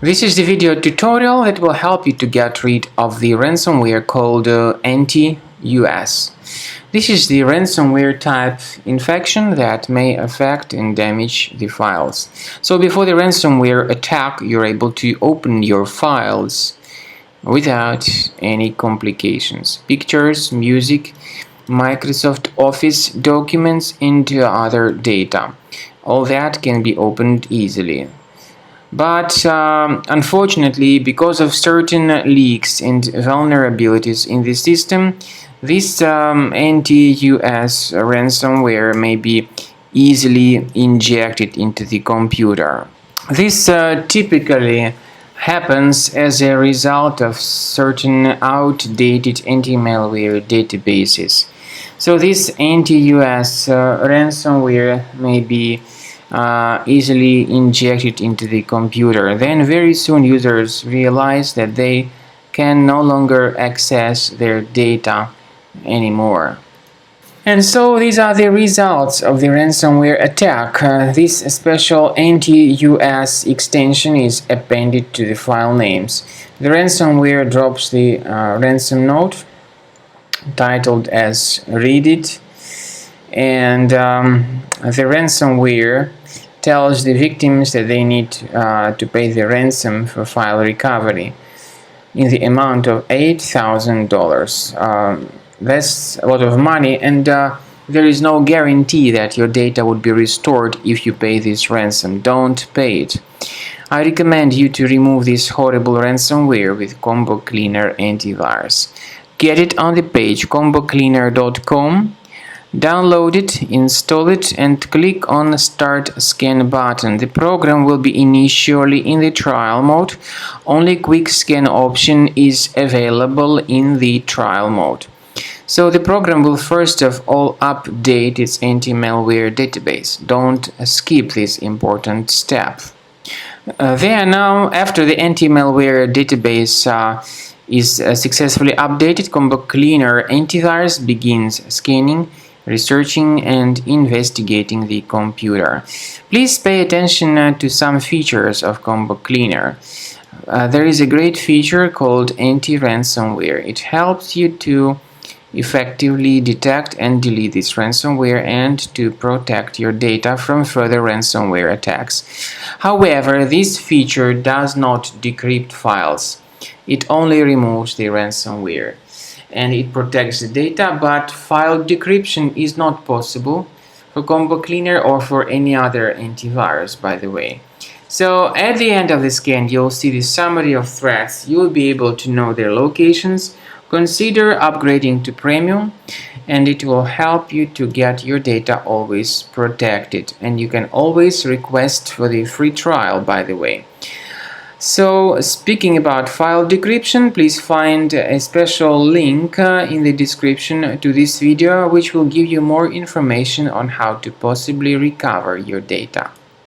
This is the video tutorial that will help you to get rid of the ransomware called anti-US. This is the ransomware type infection that may affect and damage the files. So before the ransomware attack, you're able to open your files without any complications. Pictures, music, Microsoft Office documents, and other data. All that can be opened easily. But unfortunately, because of certain leaks and vulnerabilities in the system, this anti-US ransomware may be easily injected into the computer. This typically happens as a result of certain outdated anti-malware databases. So this anti-US ransomware may be easily injected into the computer. Then very soon users realize that they can no longer access their data anymore. And so these are the results of the ransomware attack. This special anti-US extension is appended to the file names. The ransomware drops the ransom note titled as "Read It," and the ransomware tells the victims that they need to pay the ransom for file recovery in the amount of $8,000. That's a lot of money, and there is no guarantee that your data would be restored if you pay this ransom. Don't pay it. I recommend you to remove this horrible ransomware with Combo Cleaner Antivirus. Get it on the page combocleaner.com. Download it, install it, and click on the Start Scan button. The program will be initially in the trial mode. Only Quick Scan option is available in the trial mode. So the program will first of all update its anti-malware database. Don't skip this important step. Now, after the anti-malware database is successfully updated, Combo Cleaner Antivirus begins scanning, researching, and investigating the computer. Please pay attention to some features of Combo Cleaner. There is a great feature called anti-ransomware. It helps you to effectively detect and delete this ransomware and to protect your data from further ransomware attacks. However, this feature does not decrypt files. It only removes the ransomware and it protects the data, but file decryption is not possible for Combo Cleaner or for any other antivirus, by the way. So at the end of the scan, you'll see the summary of threats. You'll be able to know their locations. Consider upgrading to Premium, and it will help you to get your data always protected. And you can always request for the free trial, by the way. So, speaking about file decryption, please find a special link in the description to this video, which will give you more information on how to possibly recover your data.